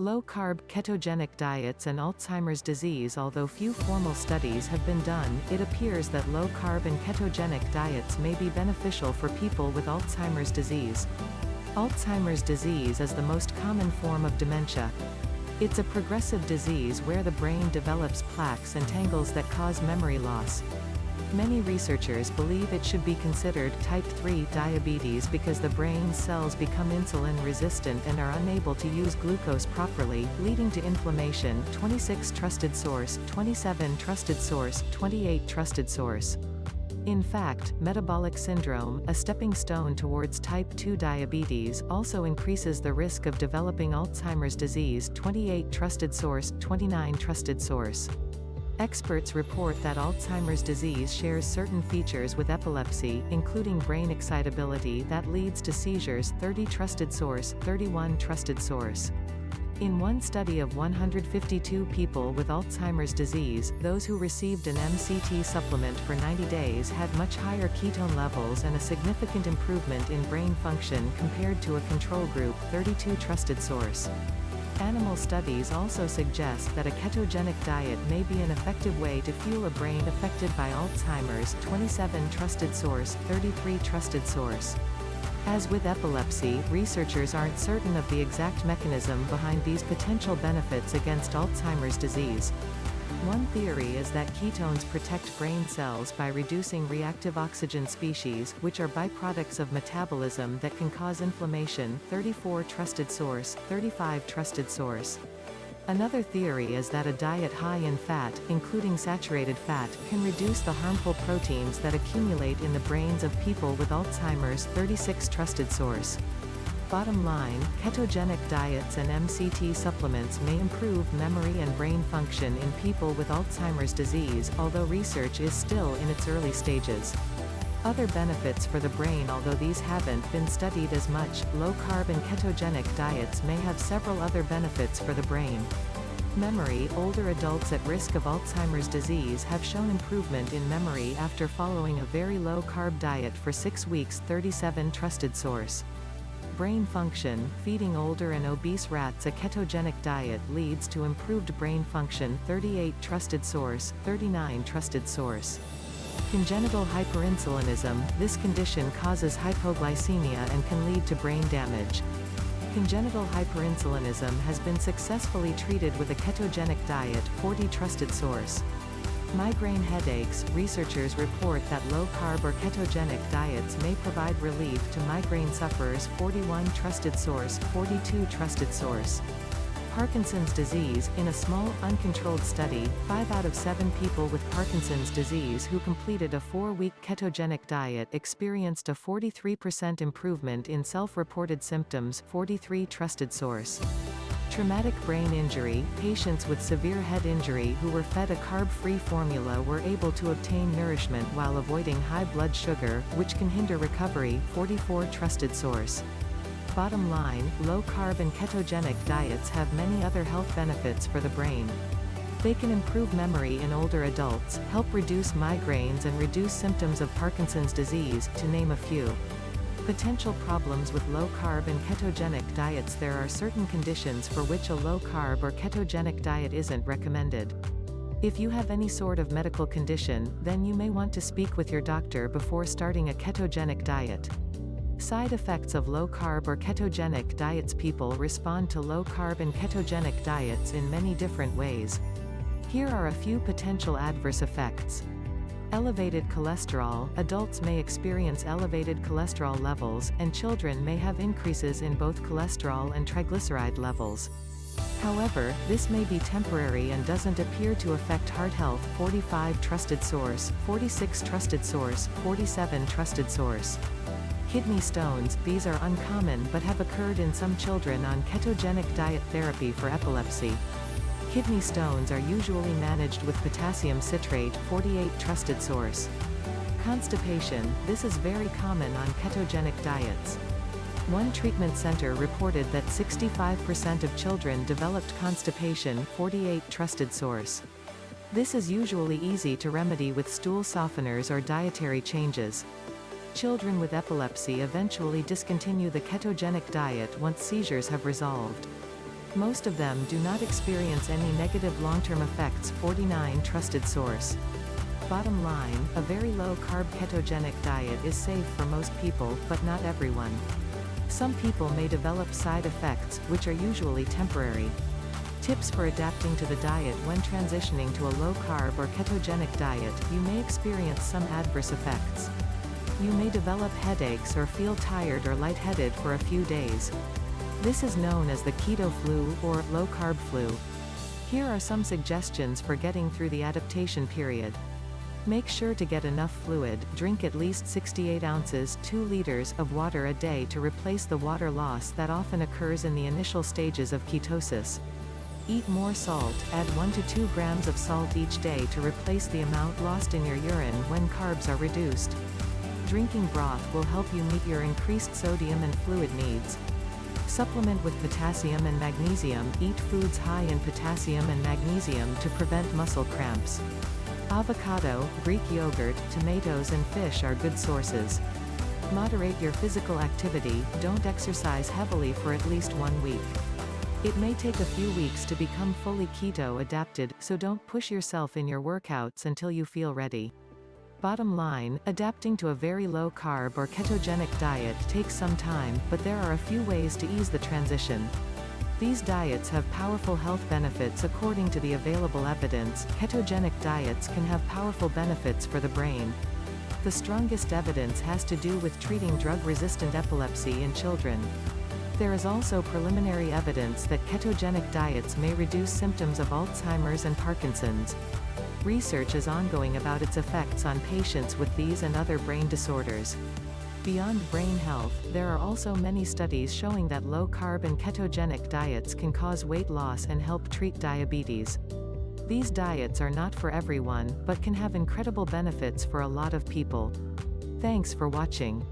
Low-carb, ketogenic diets and Alzheimer's disease. Although few formal studies have been done, it appears that low-carb and ketogenic diets may be beneficial for people with Alzheimer's disease. Alzheimer's disease is the most common form of dementia. It's a progressive disease where the brain develops plaques and tangles that cause memory loss. Many researchers believe it should be considered type 3 diabetes because the brain cells become insulin resistant and are unable to use glucose properly, leading to inflammation. 26 Trusted source, 27 Trusted source, 28 Trusted source. In fact, metabolic syndrome, a stepping stone towards type 2 diabetes, also increases the risk of developing Alzheimer's disease. 28 Trusted source, 29 Trusted source. Experts report that Alzheimer's disease shares certain features with epilepsy, including brain excitability that leads to seizures. 30 Trusted source, 31 Trusted source. In one study of 152 people with Alzheimer's disease, those who received an MCT supplement for 90 days had much higher ketone levels and a significant improvement in brain function compared to a control group. 32 Trusted source. Animal studies also suggest that a ketogenic diet may be an effective way to fuel a brain affected by Alzheimer's. 27 Trusted source, 33 Trusted source. As with epilepsy, researchers aren't certain of the exact mechanism behind these potential benefits against Alzheimer's disease. One theory is that ketones protect brain cells by reducing reactive oxygen species, which are byproducts of metabolism that can cause inflammation. 34 Trusted source, 35 Trusted source. Another theory is that a diet high in fat, including saturated fat, can reduce the harmful proteins that accumulate in the brains of people with Alzheimer's. 36 Trusted source. Bottom line, ketogenic diets and MCT supplements may improve memory and brain function in people with Alzheimer's disease, although research is still in its early stages. Other benefits for the brain. Although these haven't been studied as much, low-carb and ketogenic diets may have several other benefits for the brain. Memory. Older adults at risk of Alzheimer's disease have shown improvement in memory after following a very low-carb diet for 6 weeks. 37 Trusted source. Brain function. Feeding older and obese rats a ketogenic diet leads to improved brain function. 38 Trusted source, 39 Trusted source. Congenital hyperinsulinism. This condition causes hypoglycemia and can lead to brain damage. Congenital hyperinsulinism has been successfully treated with a ketogenic diet. 40 Trusted source. Migraine headaches. Researchers report that low-carb or ketogenic diets may provide relief to migraine sufferers. 41 Trusted source, 42 Trusted source. Parkinson's disease. In a small, uncontrolled study, 5 out of 7 people with Parkinson's disease who completed a 4-week ketogenic diet experienced a 43% improvement in self-reported symptoms. 43 Trusted source. Traumatic brain injury. Patients with severe head injury who were fed a carb-free formula were able to obtain nourishment while avoiding high blood sugar, which can hinder recovery. 44 Trusted source. Bottom line, low-carb and ketogenic diets have many other health benefits for the brain. They can improve memory in older adults, help reduce migraines and reduce symptoms of Parkinson's disease, to name a few. Potential problems with low-carb and ketogenic diets. There are certain conditions for which a low-carb or ketogenic diet isn't recommended. If you have any sort of medical condition, then you may want to speak with your doctor before starting a ketogenic diet. Side effects of low-carb or ketogenic diets. People respond to low-carb and ketogenic diets in many different ways. Here are a few potential adverse effects. Elevated cholesterol. Adults may experience elevated cholesterol levels, and children may have increases in both cholesterol and triglyceride levels. However, this may be temporary and doesn't appear to affect heart health. 45 Trusted source, 46 Trusted source, 47 Trusted source. Kidney stones. These are uncommon but have occurred in some children on ketogenic diet therapy for epilepsy. Kidney stones are usually managed with potassium citrate. 48 Trusted source. Constipation. This is very common on ketogenic diets. One treatment center reported that 65% of children developed constipation. 48 Trusted source. This is usually easy to remedy with stool softeners or dietary changes. Children with epilepsy eventually discontinue the ketogenic diet once seizures have resolved. Most of them do not experience any negative long-term effects. 49 Trusted source. Bottom line, a very low-carb ketogenic diet is safe for most people, but not everyone. Some people may develop side effects, which are usually temporary. Tips for adapting to the diet. When transitioning to a low-carb or ketogenic diet, you may experience some adverse effects. You may develop headaches or feel tired or lightheaded for a few days. This is known as the keto flu, or low-carb flu. Here are some suggestions for getting through the adaptation period. Make sure to get enough fluid. Drink at least 68 ounces 2 liters of water a day to replace the water loss that often occurs in the initial stages of ketosis. Eat more salt. Add 1 to 2 grams of salt each day to replace the amount lost in your urine when carbs are reduced. Drinking broth will help you meet your increased sodium and fluid needs. Supplement with potassium and magnesium. Eat foods high in potassium and magnesium to prevent muscle cramps. Avocado, Greek yogurt, tomatoes and fish are good sources. Moderate your physical activity. Don't exercise heavily for at least 1 week. It may take a few weeks to become fully keto adapted, so don't push yourself in your workouts until you feel ready. Bottom line, adapting to a very low-carb or ketogenic diet takes some time, but there are a few ways to ease the transition. These diets have powerful health benefits according to the available evidence. Ketogenic diets can have powerful benefits for the brain. The strongest evidence has to do with treating drug-resistant epilepsy in children. There is also preliminary evidence that ketogenic diets may reduce symptoms of Alzheimer's and Parkinson's. Research is ongoing about its effects on patients with these and other brain disorders. Beyond brain health, there are also many studies showing that low-carb and ketogenic diets can cause weight loss and help treat diabetes. These diets are not for everyone, but can have incredible benefits for a lot of people. Thanks for watching.